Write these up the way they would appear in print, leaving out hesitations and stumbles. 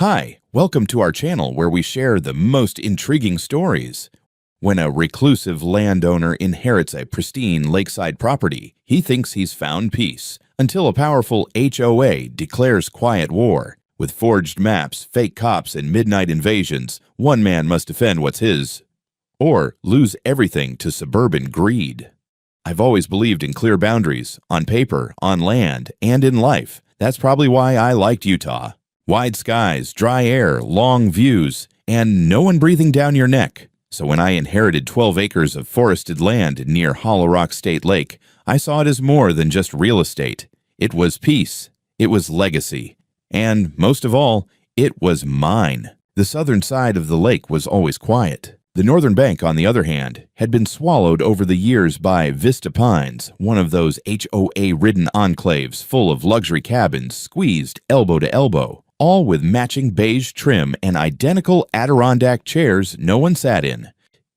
Hi, welcome to our channel where we share the most intriguing stories. When a reclusive landowner inherits a pristine lakeside property, he thinks he's found peace, until a powerful HOA declares quiet war. With forged maps, fake cops, and midnight invasions, one man must defend what's his, or lose everything to suburban greed. I've always believed in clear boundaries, on paper, on land, and in life. That's probably why I liked Utah. Wide skies, dry air, long views, and no one breathing down your neck. So when I inherited 12 acres of forested land near Hollow Rock State Lake, I saw it as more than just real estate. It was peace. It was legacy. And, most of all, it was mine. The southern side of the lake was always quiet. The northern bank, on the other hand, had been swallowed over the years by Vista Pines, one of those HOA-ridden enclaves full of luxury cabins squeezed elbow to elbow, all with matching beige trim and identical Adirondack chairs no one sat in.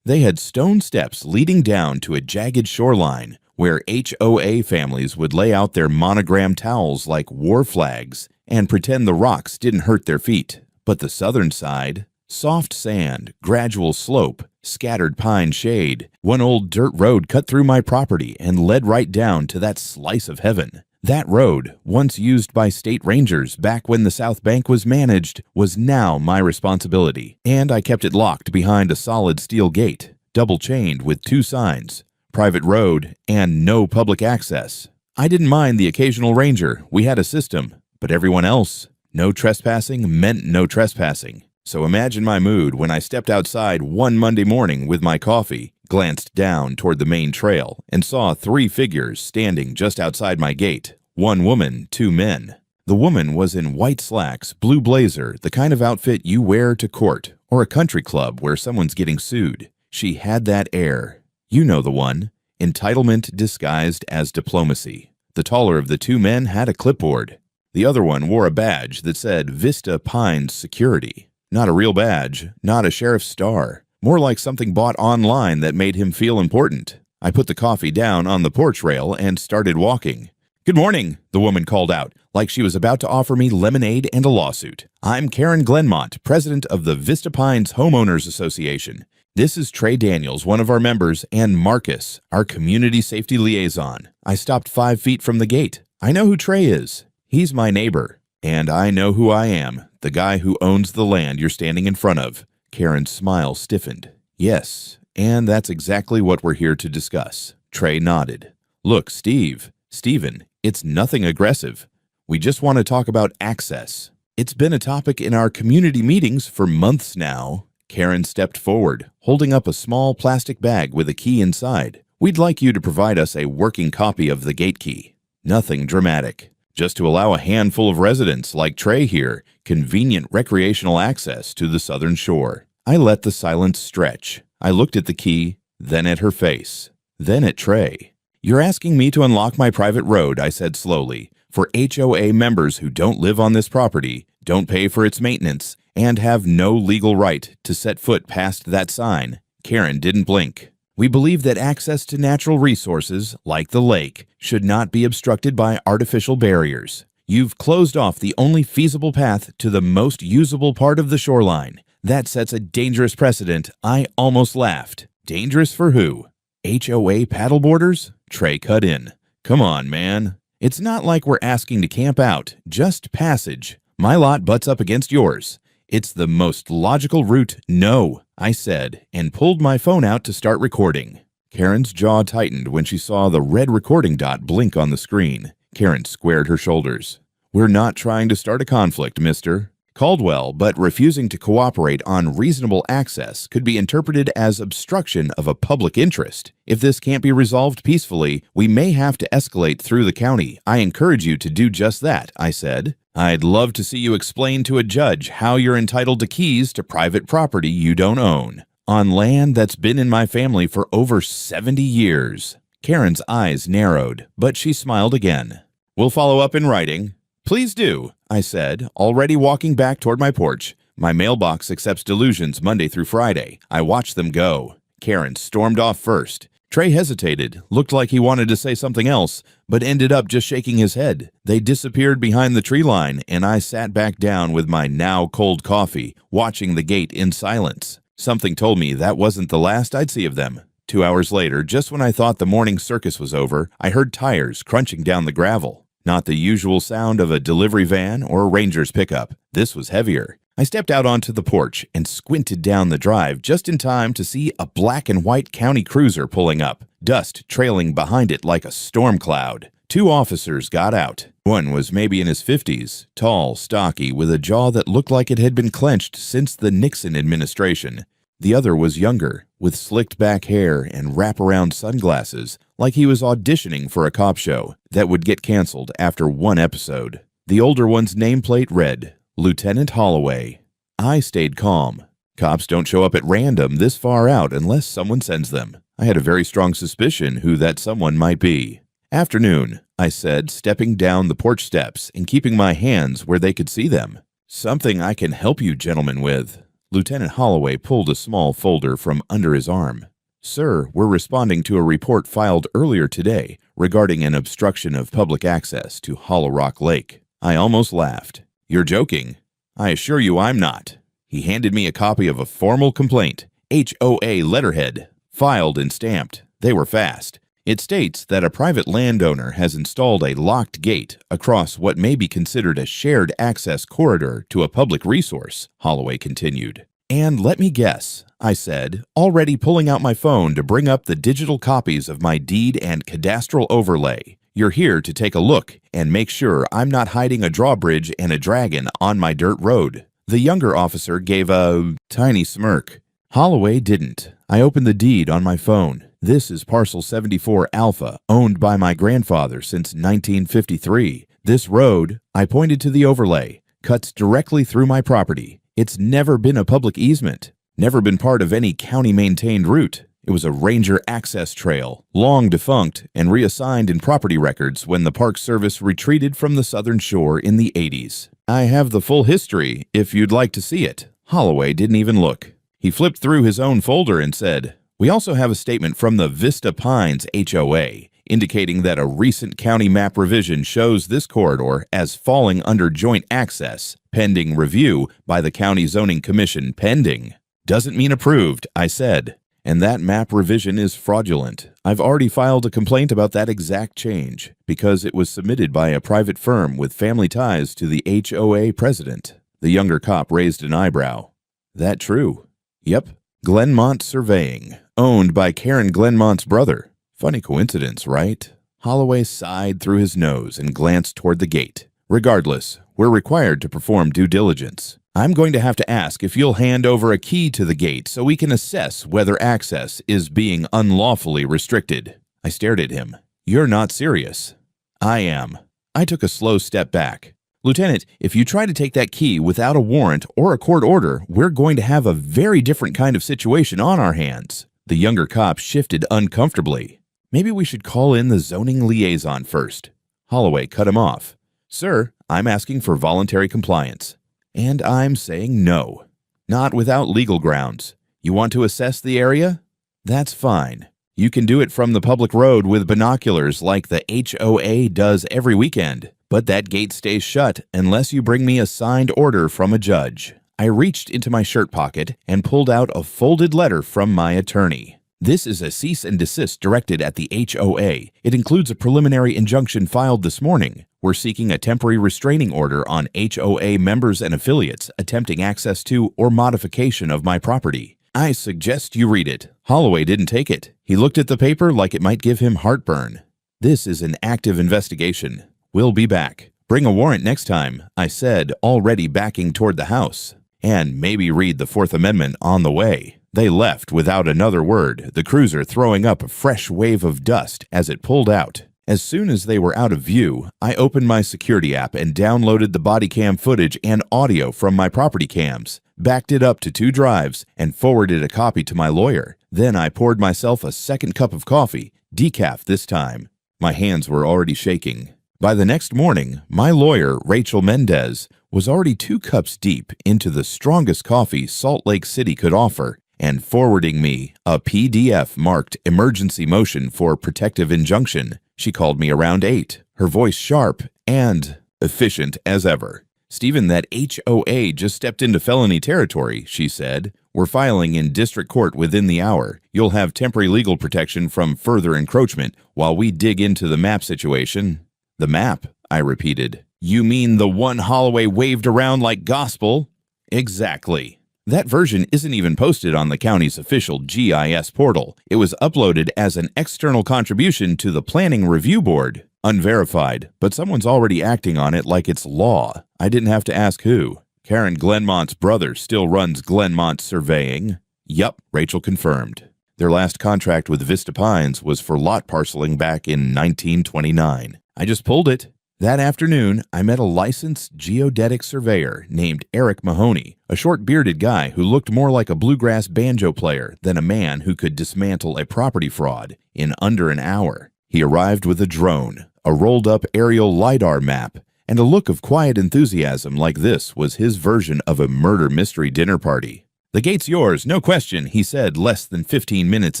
They had stone steps leading down to a jagged shoreline where HOA families would lay out their monogrammed towels like war flags and pretend the rocks didn't hurt their feet. But the southern side, soft sand, gradual slope, scattered pine shade. One old dirt road cut through my property and led right down to that slice of heaven. That road, once used by state rangers back when the South Bank was managed, was now my responsibility, and I kept it locked behind a solid steel gate, double-chained with 2 signs, private road and no public access. I didn't mind the occasional ranger, we had a system, but everyone else, no trespassing meant no trespassing. So imagine my mood when I stepped outside one Monday morning with my coffee, glanced down toward the main trail, and saw 3 figures standing just outside my gate. 1 woman, 2 men. The woman was in white slacks, blue blazer, the kind of outfit you wear to court, or a country club where someone's getting sued. She had that air. You know the one. Entitlement disguised as diplomacy. The taller of the 2 men had a clipboard. The other one wore a badge that said Vista Pines Security. Not a real badge, not a sheriff's star. More like something bought online that made him feel important. I put the coffee down on the porch rail and started walking. "Good morning," the woman called out, like she was about to offer me lemonade and a lawsuit. "I'm Karen Glenmont, president of the Vista Pines Homeowners Association. This is Trey Daniels, one of our members, and Marcus, our community safety liaison." I stopped 5 feet from the gate. I know who Trey is. He's my neighbor. And I know who I am, the guy who owns the land you're standing in front of. Karen's smile stiffened. "Yes, and that's exactly what we're here to discuss." Trey nodded. "Look, Steven, it's nothing aggressive. We just want to talk about access. It's been a topic in our community meetings for months now." Karen stepped forward, holding up a small plastic bag with a key inside. "We'd like you to provide us a working copy of the gate key. Nothing dramatic. Just to allow a handful of residents like Trey here convenient recreational access to the southern shore." I let the silence stretch. I looked at the key, then at her face, then at Trey. "You're asking me to unlock my private road," I said slowly, "for HOA members who don't live on this property, don't pay for its maintenance, and have no legal right to set foot past that sign." Karen didn't blink. "We believe that access to natural resources, like the lake, should not be obstructed by artificial barriers. You've closed off the only feasible path to the most usable part of the shoreline. That sets a dangerous precedent." I almost laughed. "Dangerous for who? HOA paddleboarders?" Trey cut in. "Come on, man. It's not like we're asking to camp out, just passage. My lot butts up against yours. It's the most logical route." "No," I said, and pulled my phone out to start recording. Karen's jaw tightened when she saw the red recording dot blink on the screen. Karen squared her shoulders. "We're not trying to start a conflict, mister." Caldwell, but refusing to cooperate on reasonable access could be interpreted as obstruction of a public interest. If this can't be resolved peacefully, we may have to escalate through the county. I encourage you to do just that, I said. "I'd love to see you explain to a judge how you're entitled to keys to private property you don't own, on land that's been in my family for over 70 years. Karen's eyes narrowed, but she smiled again. "We'll follow up in writing." "Please do," I said, already walking back toward my porch. My mailbox accepts delusions Monday through Friday. I watch them go. Karen stormed off first. Trey hesitated, looked like he wanted to say something else, but ended up just shaking his head. They disappeared behind the tree line, and I sat back down with my now cold coffee, watching the gate in silence. Something told me that wasn't the last I'd see of them. 2 hours later, just when I thought the morning circus was over, I heard tires crunching down the gravel. Not the usual sound of a delivery van or a ranger's pickup. This was heavier. I stepped out onto the porch and squinted down the drive just in time to see a black and white county cruiser pulling up, dust trailing behind it like a storm cloud. 2 officers got out. One was maybe in his 50s, tall, stocky, with a jaw that looked like it had been clenched since the Nixon administration. The other was younger, with slicked back hair and wraparound sunglasses, like he was auditioning for a cop show that would get canceled after one episode. The older one's nameplate read, Lieutenant Holloway. I stayed calm. Cops don't show up at random this far out unless someone sends them. I had a very strong suspicion who that someone might be. Afternoon, I said, stepping down the porch steps and keeping my hands where they could see them. Something I can help you gentlemen with. Lieutenant Holloway pulled a small folder from under his arm. Sir, we're responding to a report filed earlier today regarding an obstruction of public access to Hollow Rock Lake. I almost laughed. You're joking. I assure you I'm not. He handed me a copy of a formal complaint, HOA letterhead, filed and stamped. They were fast. It states that a private landowner has installed a locked gate across what may be considered a shared access corridor to a public resource, Holloway continued. And let me guess, I said, already pulling out my phone to bring up the digital copies of my deed and cadastral overlay. You're here to take a look and make sure I'm not hiding a drawbridge and a dragon on my dirt road. The younger officer gave a tiny smirk. Holloway didn't. I opened the deed on my phone. This is Parcel 74 Alpha, owned by my grandfather since 1953. This road, I pointed to the overlay, cuts directly through my property. It's never been a public easement, never been part of any county-maintained route. It was a ranger access trail, long defunct and reassigned in property records when the Park Service retreated from the southern shore in the 80s. I have the full history if you'd like to see it. Holloway didn't even look. He flipped through his own folder and said, we also have a statement from the Vista Pines HOA, indicating that a recent county map revision shows this corridor as falling under joint access, pending review by the County Zoning Commission. Pending doesn't mean approved, I said. And that map revision is fraudulent. I've already filed a complaint about that exact change because it was submitted by a private firm with family ties to the HOA president. The younger cop raised an eyebrow. That true? Yep. Glenmont Surveying, owned by Karen Glenmont's brother. Funny coincidence, right? Holloway sighed through his nose and glanced toward the gate. Regardless, we're required to perform due diligence. I'm going to have to ask if you'll hand over a key to the gate so we can assess whether access is being unlawfully restricted. I stared at him. You're not serious. I am. I took a slow step back. Lieutenant, if you try to take that key without a warrant or a court order, we're going to have a very different kind of situation on our hands. The younger cop shifted uncomfortably. Maybe we should call in the zoning liaison first. Holloway cut him off. Sir, I'm asking for voluntary compliance. And I'm saying no. Not without legal grounds. You want to assess the area? That's fine. You can do it from the public road with binoculars like the HOA does every weekend. But that gate stays shut unless you bring me a signed order from a judge. I reached into my shirt pocket and pulled out a folded letter from my attorney. This is a cease and desist directed at the HOA. It includes a preliminary injunction filed this morning. We're seeking a temporary restraining order on HOA members and affiliates attempting access to or modification of my property. I suggest you read it. Holloway didn't take it. He looked at the paper like it might give him heartburn. This is an active investigation. We'll be back. Bring a warrant next time, I said, already backing toward the house. And maybe read the Fourth Amendment on the way. They left without another word, the cruiser throwing up a fresh wave of dust as it pulled out. As soon as they were out of view, I opened my security app and downloaded the body cam footage and audio from my property cams, backed it up to 2 drives, and forwarded a copy to my lawyer. Then I poured myself a second cup of coffee, decaf this time. My hands were already shaking. By the next morning, my lawyer, Rachel Mendez, was already 2 cups deep into the strongest coffee Salt Lake City could offer, and forwarding me a PDF marked emergency motion for protective injunction. She called me around 8, her voice sharp and efficient as ever. "Stephen, that HOA just stepped into felony territory," she said. "We're filing in district court within the hour. You'll have temporary legal protection from further encroachment while we dig into the map situation." "The map?" I repeated. "You mean the one Holloway waved around like gospel?" "Exactly. That version isn't even posted on the county's official GIS portal. It was uploaded as an external contribution to the Planning Review Board. Unverified, but someone's already acting on it like it's law. I didn't have to ask who. Karen Glenmont's brother still runs Glenmont Surveying." "Yup," Rachel confirmed. Their last contract with Vista Pines was for lot parceling back in 1929. I just pulled it. That afternoon, I met a licensed geodetic surveyor named Eric Mahoney, a short-bearded guy who looked more like a bluegrass banjo player than a man who could dismantle a property fraud in under an hour. He arrived with a drone, a rolled-up aerial LiDAR map, and a look of quiet enthusiasm like this was his version of a murder mystery dinner party. "The gate's yours, no question," he said less than 15 minutes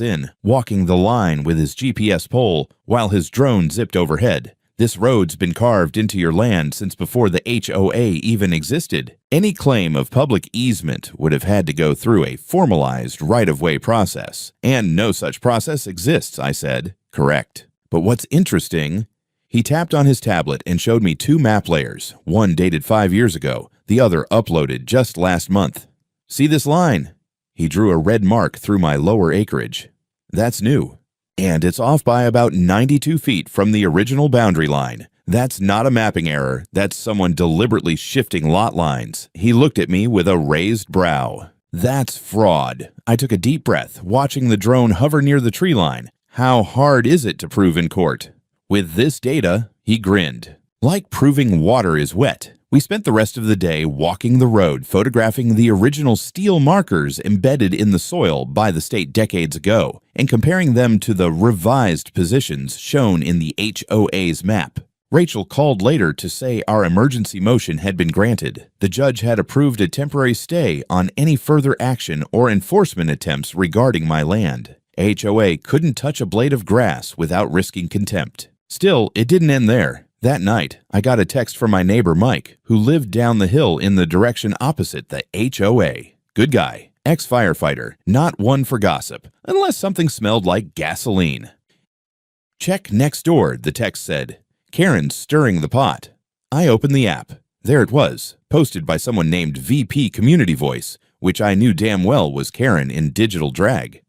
in, walking the line with his GPS pole while his drone zipped overhead. "This road's been carved into your land since before the HOA even existed. Any claim of public easement would have had to go through a formalized right-of-way process. And no such process exists," I said. "Correct. But what's interesting..." He tapped on his tablet and showed me 2 map layers, one dated 5 years ago, the other uploaded just last month. "See this line?" He drew a red mark through my lower acreage. "That's new. And it's off by about 92 feet from the original boundary line. That's not a mapping error. That's someone deliberately shifting lot lines." He looked at me with a raised brow. "That's fraud." I took a deep breath, watching the drone hover near the tree line. "How hard is it to prove in court?" "With this data," he grinned, "like proving water is wet." We spent the rest of the day walking the road, photographing the original steel markers embedded in the soil by the state decades ago, and comparing them to the revised positions shown in the HOA's map. Rachel called later to say our emergency motion had been granted. The judge had approved a temporary stay on any further action or enforcement attempts regarding my land. HOA couldn't touch a blade of grass without risking contempt. Still, it didn't end there. That night, I got a text from my neighbor Mike, who lived down the hill in the direction opposite the HOA. Good guy, ex-firefighter, not one for gossip, unless something smelled like gasoline. "Check next door," the text said. "Karen's stirring the pot." I opened the app. There it was, posted by someone named VP Community Voice, which I knew damn well was Karen in digital drag.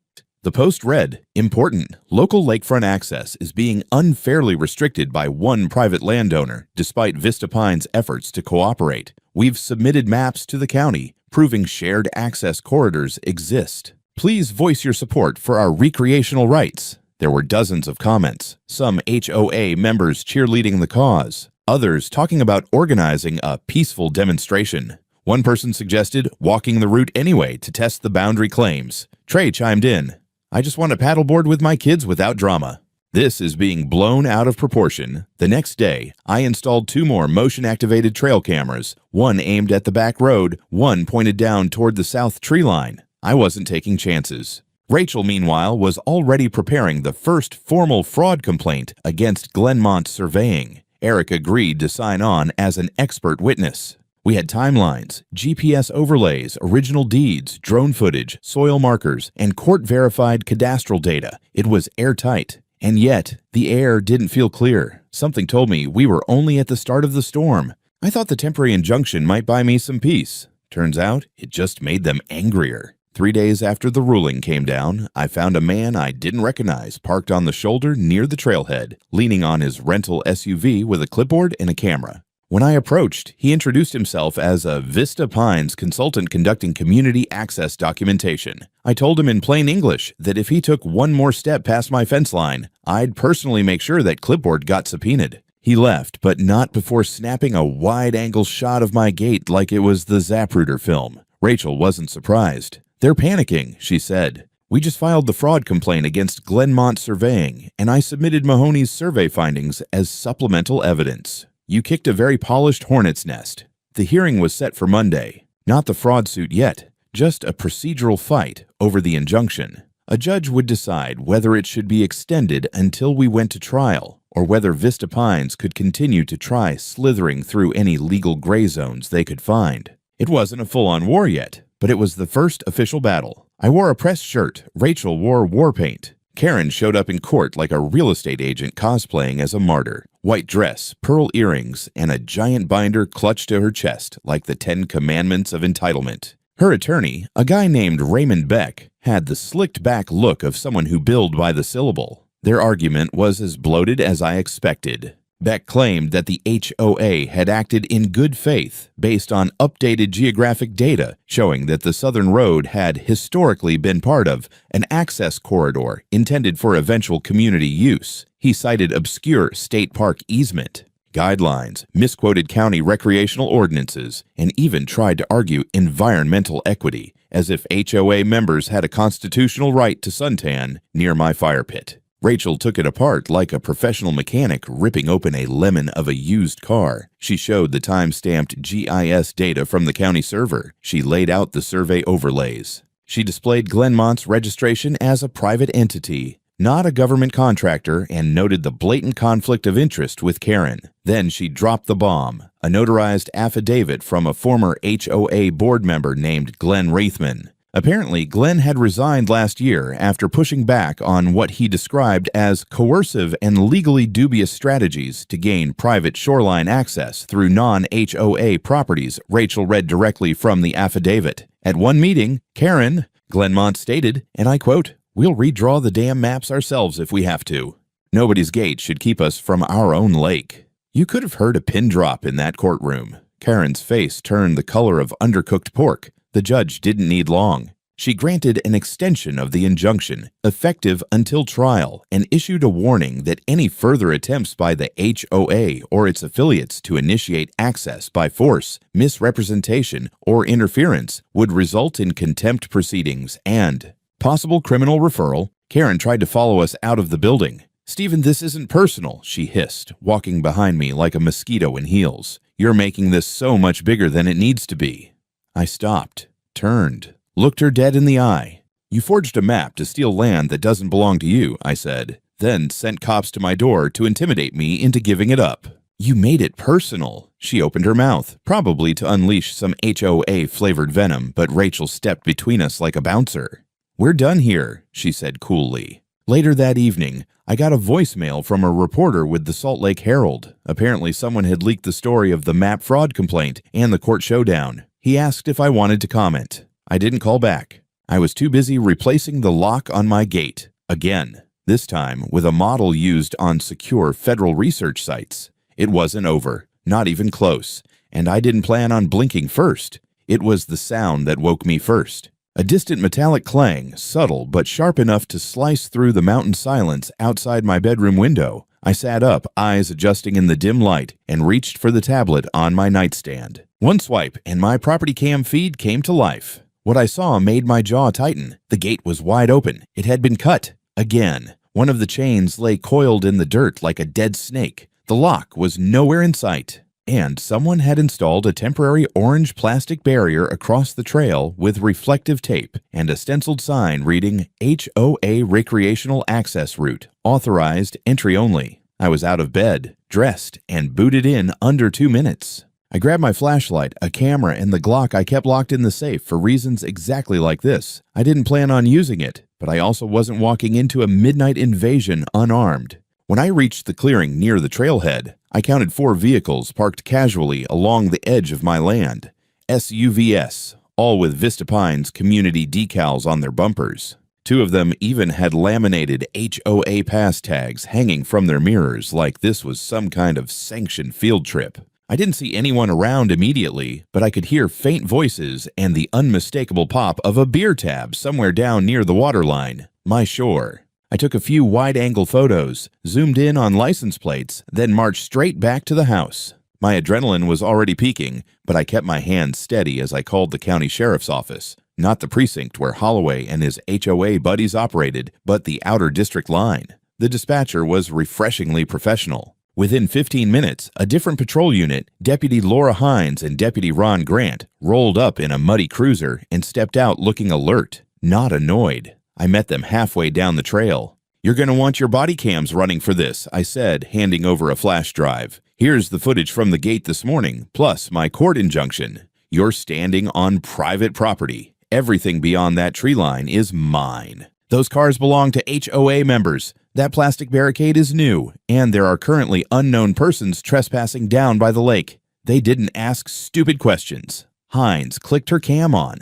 The post read, "Important, local lakefront access is being unfairly restricted by one private landowner, despite Vista Pines' efforts to cooperate. We've submitted maps to the county, proving shared access corridors exist. Please voice your support for our recreational rights." There were dozens of comments, some HOA members cheerleading the cause, others talking about organizing a peaceful demonstration. One person suggested walking the route anyway to test the boundary claims. Trey chimed in, "I just want to paddleboard with my kids without drama." This is being blown out of proportion. The next day, I installed 2 more motion-activated trail cameras, one aimed at the back road, one pointed down toward the south tree line. I wasn't taking chances. Rachel, meanwhile, was already preparing the first formal fraud complaint against Glenmont Surveying. Eric agreed to sign on as an expert witness. We had timelines, GPS overlays, original deeds, drone footage, soil markers, and court-verified cadastral data. It was airtight. And yet, the air didn't feel clear. Something told me we were only at the start of the storm. I thought the temporary injunction might buy me some peace. Turns out, it just made them angrier. 3 days after the ruling came down, I found a man I didn't recognize parked on the shoulder near the trailhead, leaning on his rental SUV with a clipboard and a camera. When I approached, he introduced himself as a Vista Pines consultant conducting community access documentation. I told him in plain English that if he took one more step past my fence line, I'd personally make sure that clipboard got subpoenaed. He left, but not before snapping a wide-angle shot of my gate like it was the Zapruder film. Rachel wasn't surprised. "They're panicking," she said. "We just filed the fraud complaint against Glenmont Surveying, and I submitted Mahoney's survey findings as supplemental evidence. You kicked a very polished hornet's nest." The hearing was set for Monday. Not the fraud suit yet, just a procedural fight over the injunction. A judge would decide whether it should be extended until we went to trial, or whether Vista Pines could continue to try slithering through any legal gray zones they could find. It wasn't a full-on war yet, but it was the first official battle. I wore a pressed shirt. Rachel wore war paint. Karen showed up in court like a real estate agent cosplaying as a martyr. White dress, pearl earrings, and a giant binder clutched to her chest like the 10 Commandments of entitlement. Her attorney, a guy named Raymond Beck, had the slicked-back look of someone who billed by the syllable. Their argument was as bloated as I expected. Beck claimed that the HOA had acted in good faith based on updated geographic data showing that the Southern Road had historically been part of an access corridor intended for eventual community use. He cited obscure state park easement, guidelines, misquoted county recreational ordinances, and even tried to argue environmental equity, as if HOA members had a constitutional right to suntan near my fire pit. Rachel took it apart like a professional mechanic ripping open a lemon of a used car. She showed the time-stamped GIS data from the county server. She laid out the survey overlays. She displayed Glenmont's registration as a private entity, not a government contractor, and noted the blatant conflict of interest with Karen. Then she dropped the bomb, a notarized affidavit from a former HOA board member named Glenn Raithman. Apparently, Glenn had resigned last year after pushing back on what he described as coercive and legally dubious strategies to gain private shoreline access through non-HOA properties. Rachel read directly from the affidavit. At one meeting, Karen, Glenmont stated, and I quote, "We'll redraw the damn maps ourselves if we have to. Nobody's gate should keep us from our own lake." You could have heard a pin drop in that courtroom. Karen's face turned the color of undercooked pork. The judge didn't need long. She granted an extension of the injunction, effective until trial, and issued a warning that any further attempts by the HOA or its affiliates to initiate access by force, misrepresentation, or interference would result in contempt proceedings and possible criminal referral. Karen tried to follow us out of the building. "Stephen, this isn't personal," she hissed, walking behind me like a mosquito in heels. "You're making this so much bigger than it needs to be." I stopped, turned, looked her dead in the eye. "You forged a map to steal land that doesn't belong to you," I said, then sent cops to my door to intimidate me into giving it up. "You made it personal." She opened her mouth, probably to unleash some HOA-flavored venom, but Rachel stepped between us like a bouncer. "We're done here," she said coolly. Later that evening, I got a voicemail from a reporter with the Salt Lake Herald. Apparently someone had leaked the story of the map fraud complaint and the court showdown. He asked if I wanted to comment. I didn't call back. I was too busy replacing the lock on my gate. Again. This time with a model used on secure federal research sites. It wasn't over. Not even close. And I didn't plan on blinking first. It was the sound that woke me first. A distant metallic clang, subtle but sharp enough to slice through the mountain silence outside my bedroom window. I sat up, eyes adjusting in the dim light, and reached for the tablet on my nightstand. One swipe, and my property cam feed came to life. What I saw made my jaw tighten. The gate was wide open. It had been cut. Again. One of the chains lay coiled in the dirt like a dead snake. The lock was nowhere in sight. And someone had installed a temporary orange plastic barrier across the trail with reflective tape and a stenciled sign reading HOA Recreational Access Route, authorized entry only. I was out of bed, dressed, and booted in under 2 minutes. I grabbed my flashlight, a camera, and the Glock I kept locked in the safe for reasons exactly like this. I didn't plan on using it, but I also wasn't walking into a midnight invasion unarmed. When I reached the clearing near the trailhead, I counted 4 vehicles parked casually along the edge of my land. SUVs, all with Vista Pines community decals on their bumpers. 2 of them even had laminated HOA pass tags hanging from their mirrors like this was some kind of sanctioned field trip. I didn't see anyone around immediately, but I could hear faint voices and the unmistakable pop of a beer tab somewhere down near the waterline, my shore. I took a few wide-angle photos, zoomed in on license plates, then marched straight back to the house. My adrenaline was already peaking, but I kept my hands steady as I called the county sheriff's office. Not the precinct where Holloway and his HOA buddies operated, but the outer district line. The dispatcher was refreshingly professional. Within 15 minutes, a different patrol unit, Deputy Laura Hines and Deputy Ron Grant, rolled up in a muddy cruiser and stepped out looking alert, not annoyed. I met them halfway down the trail. "You're going to want your body cams running for this," I said, handing over a flash drive. "Here's the footage from the gate this morning, plus my court injunction. You're standing on private property. Everything beyond that tree line is mine. Those cars belong to HOA members. That plastic barricade is new, and there are currently unknown persons trespassing down by the lake. They didn't ask stupid questions." Hines clicked her cam on.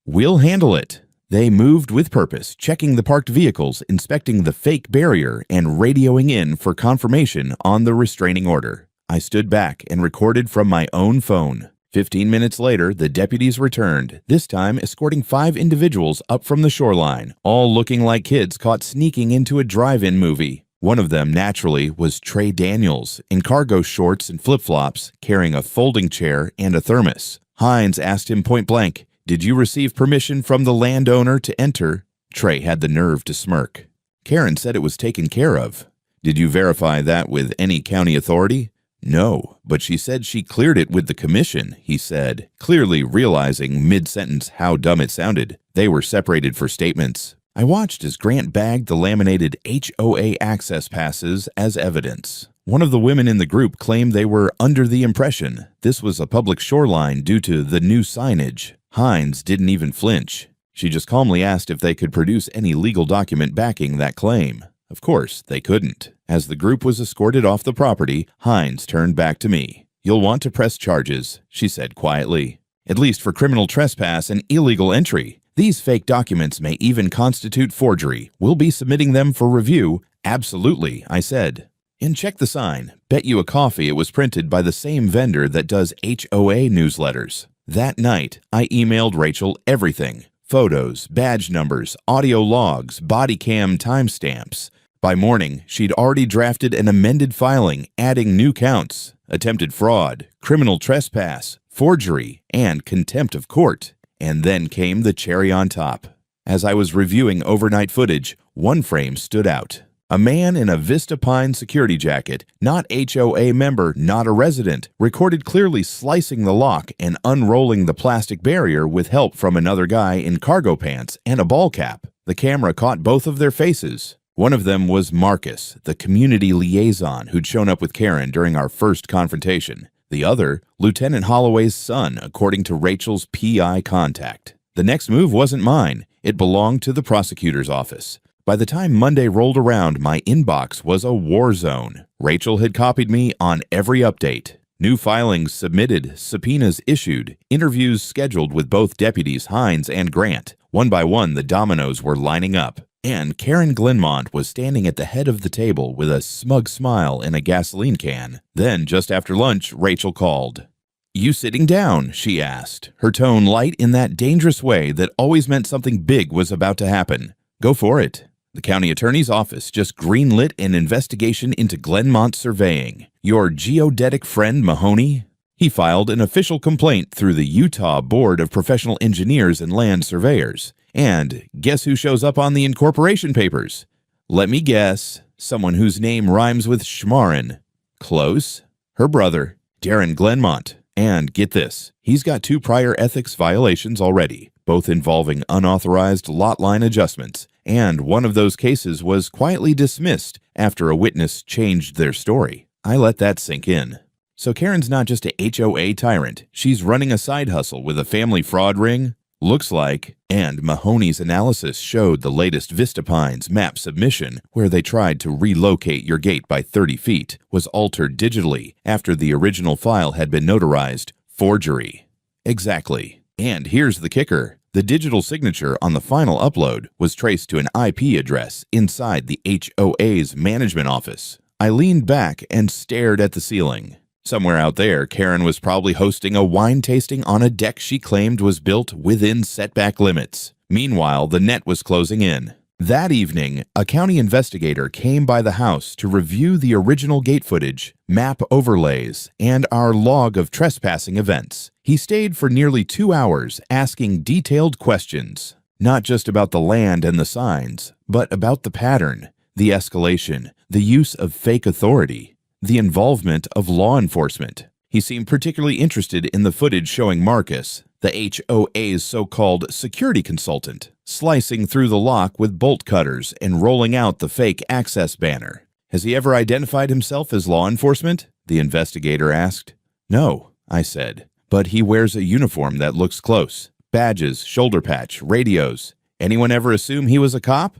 "We'll handle it." They moved with purpose, checking the parked vehicles, inspecting the fake barrier, and radioing in for confirmation on the restraining order. I stood back and recorded from my own phone. 15 minutes later, the deputies returned, this time escorting 5 individuals up from the shoreline, all looking like kids caught sneaking into a drive-in movie. One of them, naturally, was Trey Daniels, in cargo shorts and flip-flops, carrying a folding chair and a thermos. Hines asked him point blank, "Did you receive permission from the landowner to enter?" Trey had the nerve to smirk. "Karen said it was taken care of." "Did you verify that with any county authority?" "No, but she said she cleared it with the commission," he said, clearly realizing mid-sentence how dumb it sounded. They were separated for statements. I watched as Grant bagged the laminated HOA access passes as evidence. One of the women in the group claimed they were under the impression this was a public shoreline due to the new signage. Hines didn't even flinch. She just calmly asked if they could produce any legal document backing that claim. Of course, they couldn't. As the group was escorted off the property, Hines turned back to me. "You'll want to press charges," she said quietly. "At least for criminal trespass and illegal entry. These fake documents may even constitute forgery. We'll be submitting them for review." "Absolutely," I said. "And check the sign. Bet you a coffee it was printed by the same vendor that does HOA newsletters." That night, I emailed Rachel everything. Photos, badge numbers, audio logs, body cam timestamps. By morning, she'd already drafted an amended filing, adding new counts: attempted fraud, criminal trespass, forgery, and contempt of court. And then came the cherry on top. As I was reviewing overnight footage, one frame stood out. A man in a Vista Pine security jacket, not HOA member, not a resident, recorded clearly slicing the lock and unrolling the plastic barrier with help from another guy in cargo pants and a ball cap. The camera caught both of their faces. One of them was Marcus, the community liaison who'd shown up with Karen during our first confrontation. The other, Lieutenant Holloway's son, according to Rachel's PI contact. The next move wasn't mine. It belonged to the prosecutor's office. By the time Monday rolled around, my inbox was a war zone. Rachel had copied me on every update. New filings submitted, subpoenas issued, interviews scheduled with both deputies Hines and Grant. One by one, the dominoes were lining up. And Karen Glenmont was standing at the head of the table with a smug smile and a gasoline can. Then, just after lunch, Rachel called. "You sitting down?" she asked, her tone light in that dangerous way that always meant something big was about to happen. "Go for it." The county attorney's office just greenlit an investigation into Glenmont surveying. Your geodetic friend Mahoney? He filed an official complaint through the Utah Board of Professional Engineers and Land Surveyors. And guess who shows up on the incorporation papers? Let me guess. Someone whose name rhymes with Schmarin. Close. Her brother, Darren Glenmont. And get this, he's got 2 prior ethics violations already, both involving unauthorized lot line adjustments, and one of those cases was quietly dismissed after a witness changed their story. I let that sink in. So Karen's not just a HOA tyrant, she's running a side hustle with a family fraud ring? Looks like. And Mahoney's analysis showed the latest Vista Pines map submission, where they tried to relocate your gate by 30 feet, was altered digitally after the original file had been notarized. Forgery. Exactly. And here's the kicker. The digital signature on the final upload was traced to an IP address inside the HOA's management office. I leaned back and stared at the ceiling. Somewhere out there, Karen was probably hosting a wine tasting on a deck she claimed was built within setback limits. Meanwhile, the net was closing in. That evening, a county investigator came by the house to review the original gate footage, map overlays, and our log of trespassing events. He stayed for nearly 2 hours asking detailed questions, not just about the land and the signs, but about the pattern, the escalation, the use of fake authority. the involvement of law enforcement. He seemed particularly interested in the footage showing Marcus, the HOA's so-called security consultant, slicing through the lock with bolt cutters and rolling out the fake access banner. "Has he ever identified himself as law enforcement?" the investigator asked. "No," I said, "but he wears a uniform that looks close. Badges, shoulder patch, radios. Anyone ever assume he was a cop?"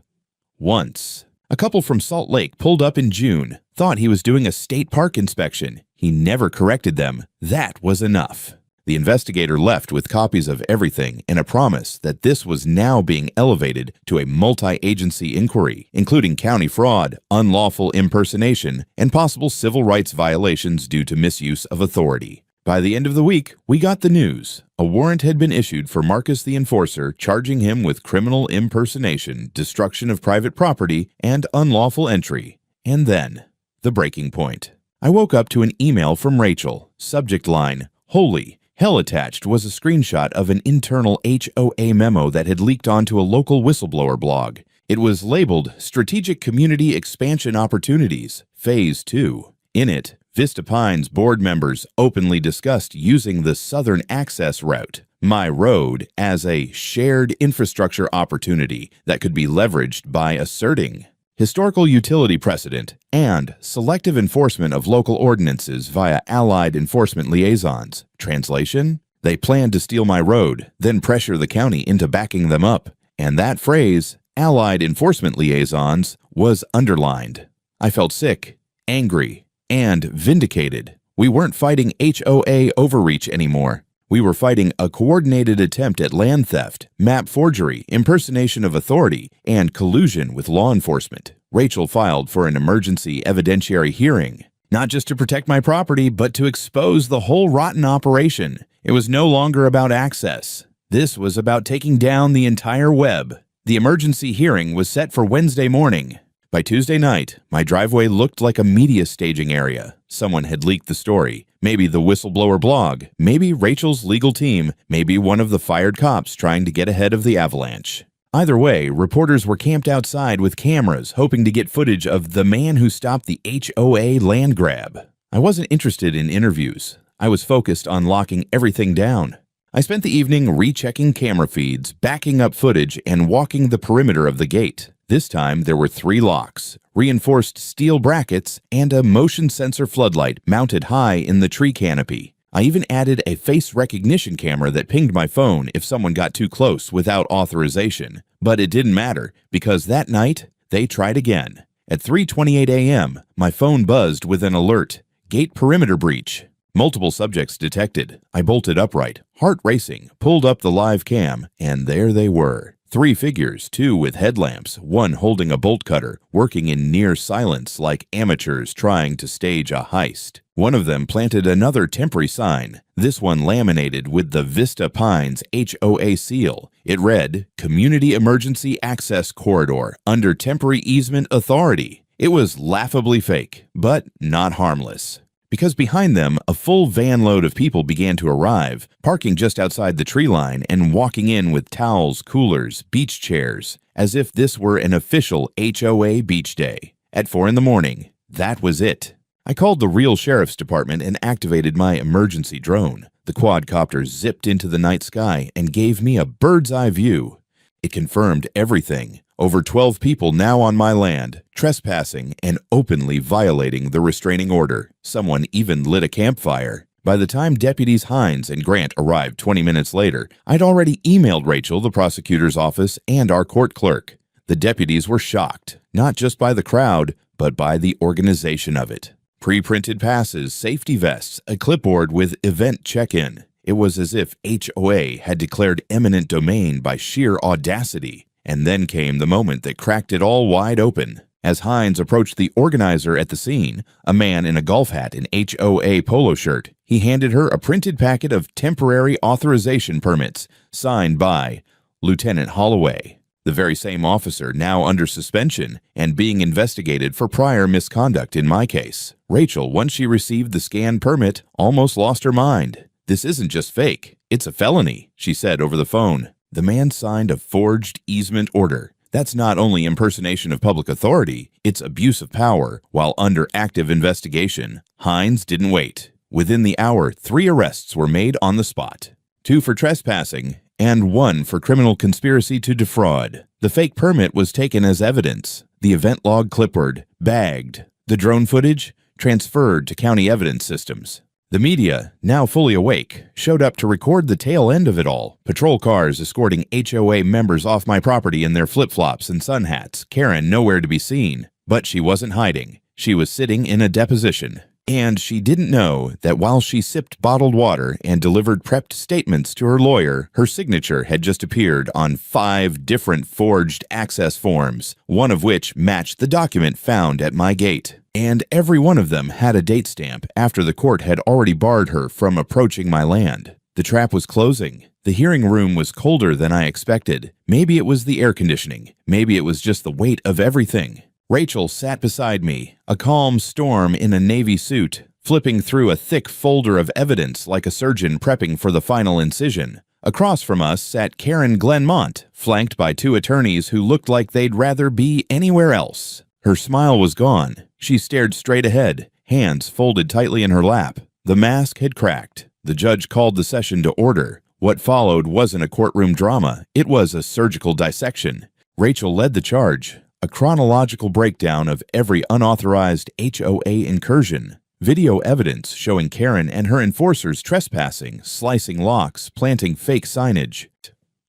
"Once. A couple from Salt Lake pulled up in June, thought he was doing a state park inspection. He never corrected them. That was enough." The investigator left with copies of everything and a promise that this was now being elevated to a multi-agency inquiry, including county fraud, unlawful impersonation, and possible civil rights violations due to misuse of authority. By the end of the week, we got the news. A warrant had been issued for Marcus the Enforcer, charging him with criminal impersonation, destruction of private property, and unlawful entry. And then, the breaking point. I woke up to an email from Rachel. Subject line, "Holy." Hell attached was a screenshot of an internal HOA memo that had leaked onto a local whistleblower blog. It was labeled Strategic Community Expansion Opportunities, Phase 2. In it, Vista Pines board members openly discussed using the Southern Access Route, my road, as a shared infrastructure opportunity that could be leveraged by asserting historical utility precedent and selective enforcement of local ordinances via allied enforcement liaisons. Translation? They planned to steal my road, then pressure the county into backing them up. And that phrase, allied enforcement liaisons, was underlined. I felt sick, angry, and vindicated. We weren't fighting HOA overreach anymore. We were fighting a coordinated attempt at land theft, map forgery, impersonation of authority, and collusion with law enforcement. Rachel filed for an emergency evidentiary hearing, not just to protect my property, but to expose the whole rotten operation. It was no longer about access. This was about taking down the entire web. The emergency hearing was set for Wednesday morning. By Tuesday night, my driveway looked like a media staging area. Someone had leaked the story. Maybe the whistleblower blog, maybe Rachel's legal team, maybe one of the fired cops trying to get ahead of the avalanche. Either way, reporters were camped outside with cameras, hoping to get footage of the man who stopped the HOA land grab. I wasn't interested in interviews. I was focused on locking everything down. I spent the evening rechecking camera feeds, backing up footage, and walking the perimeter of the gate. This time, there were 3 locks, reinforced steel brackets, and a motion sensor floodlight mounted high in the tree canopy. I even added a face recognition camera that pinged my phone if someone got too close without authorization. But it didn't matter, because that night, they tried again. At 3:28 a.m., my phone buzzed with an alert. Gate perimeter breach. Multiple subjects detected. I bolted upright, heart racing, pulled up the live cam, and there they were. 3 figures, 2 with headlamps, 1 holding a bolt cutter, working in near silence like amateurs trying to stage a heist. One of them planted another temporary sign, this one laminated with the Vista Pines HOA seal. It read, Community Emergency Access Corridor, under temporary easement authority. It was laughably fake, but not harmless. Because behind them, a full van load of people began to arrive, parking just outside the tree line and walking in with towels, coolers, beach chairs, as if this were an official HOA beach day. At 4 in the morning, that was it. I called the real sheriff's department and activated my emergency drone. The quadcopter zipped into the night sky and gave me a bird's eye view. It confirmed everything. Over 12 people now on my land, trespassing and openly violating the restraining order. Someone even lit a campfire. By the time Deputies Hines and Grant arrived 20 minutes later, I'd already emailed Rachel, the prosecutor's office, and our court clerk. The deputies were shocked, not just by the crowd, but by the organization of it. Pre-printed passes, safety vests, a clipboard with event check-in. It was as if HOA had declared eminent domain by sheer audacity. And then came the moment that cracked it all wide open. As Hines approached the organizer at the scene, a man in a golf hat and HOA polo shirt, he handed her a printed packet of temporary authorization permits, signed by Lieutenant Holloway, the very same officer now under suspension and being investigated for prior misconduct in my case. Rachel, once she received the scanned permit, almost lost her mind. "This isn't just fake, it's a felony," she said over the phone. The man signed a forged easement order. That's not only impersonation of public authority, it's abuse of power while under active investigation. Hines didn't wait. Within the hour, 3 arrests were made on the spot. 2 for trespassing and 1 for criminal conspiracy to defraud. The fake permit was taken as evidence. The event log clipboard, bagged. The drone footage, transferred to county evidence systems. The media, now fully awake, showed up to record the tail end of it all. Patrol cars escorting HOA members off my property in their flip-flops and sun hats. Karen nowhere to be seen. But she wasn't hiding. She was sitting in a deposition. And she didn't know that while she sipped bottled water and delivered prepped statements to her lawyer, her signature had just appeared on 5 different forged access forms, one of which matched the document found at my gate. And every one of them had a date stamp after the court had already barred her from approaching my land. The trap was closing. The hearing room was colder than I expected. Maybe it was the air conditioning. Maybe it was just the weight of everything. Rachel sat beside me, a calm storm in a navy suit, flipping through a thick folder of evidence like a surgeon prepping for the final incision. Across from us sat Karen Glenmont, flanked by 2 attorneys who looked like they'd rather be anywhere else. Her smile was gone. She stared straight ahead, hands folded tightly in her lap. The mask had cracked. The judge called the session to order. What followed wasn't a courtroom drama. It was a surgical dissection. Rachel led the charge. A chronological breakdown of every unauthorized HOA incursion. Video evidence showing Karen and her enforcers trespassing, slicing locks, planting fake signage.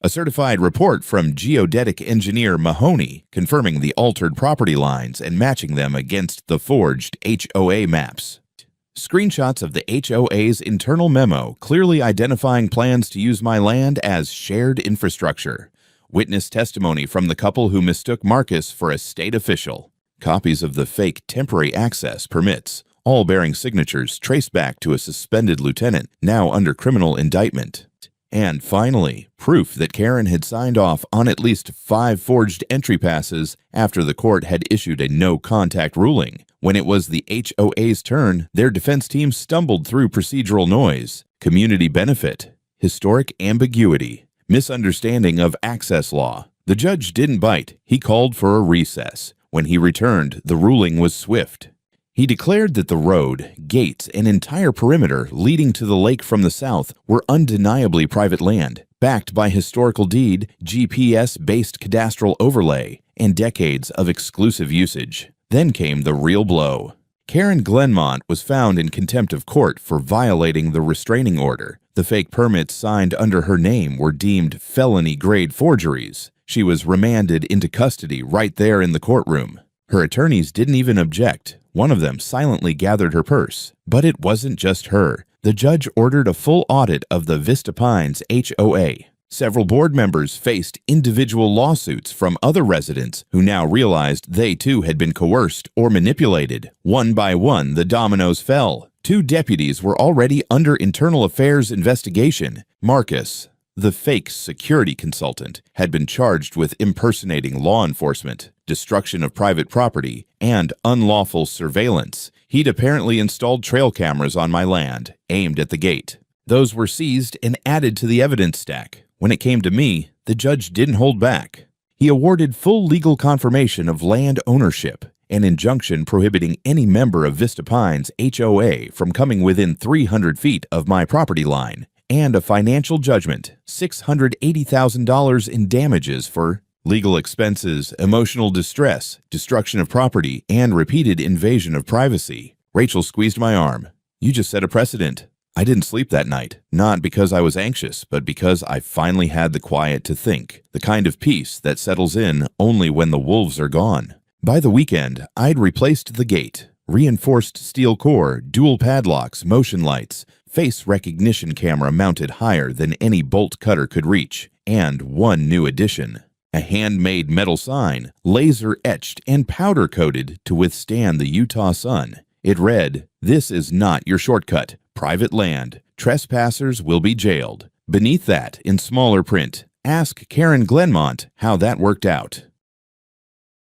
A certified report from geodetic engineer Mahoney confirming the altered property lines and matching them against the forged HOA maps. Screenshots of the HOA's internal memo clearly identifying plans to use my land as shared infrastructure. Witness testimony from the couple who mistook Marcus for a state official. Copies of the fake temporary access permits, all bearing signatures traced back to a suspended lieutenant, now under criminal indictment. And finally, proof that Karen had signed off on at least 5 forged entry passes after the court had issued a no-contact ruling. When it was the HOA's turn, their defense team stumbled through procedural noise, community benefit, historic ambiguity, misunderstanding of access law. The judge didn't bite. He called for a recess. When he returned, the ruling was swift. He declared that the road, gates, and entire perimeter leading to the lake from the south were undeniably private land, backed by historical deed, GPS-based cadastral overlay, and decades of exclusive usage. Then came the real blow. Karen Glenmont was found in contempt of court for violating the restraining order. The fake permits signed under her name were deemed felony-grade forgeries. She was remanded into custody right there in the courtroom. Her attorneys didn't even object. One of them silently gathered her purse. But it wasn't just her. The judge ordered a full audit of the Vista Pines HOA. Several board members faced individual lawsuits from other residents who now realized they too had been coerced or manipulated. One by one, the dominoes fell. 2 deputies were already under internal affairs investigation. Marcus, the fake security consultant, had been charged with impersonating law enforcement, destruction of private property, and unlawful surveillance. He'd apparently installed trail cameras on my land, aimed at the gate. Those were seized and added to the evidence stack. When it came to me, the judge didn't hold back. He awarded full legal confirmation of land ownership, an injunction prohibiting any member of Vista Pines HOA from coming within 300 feet of my property line, and a financial judgment, $680,000 in damages for legal expenses, emotional distress, destruction of property, and repeated invasion of privacy. Rachel squeezed my arm. You just set a precedent. I didn't sleep that night, not because I was anxious, but because I finally had the quiet to think, the kind of peace that settles in only when the wolves are gone. By the weekend, I'd replaced the gate, reinforced steel core, dual padlocks, motion lights, face recognition camera mounted higher than any bolt cutter could reach, and one new addition. A handmade metal sign, laser-etched and powder-coated to withstand the Utah sun. It read, "This is not your shortcut. Private land. Trespassers will be jailed." Beneath that, in smaller print, ask Karen Glenmont how that worked out.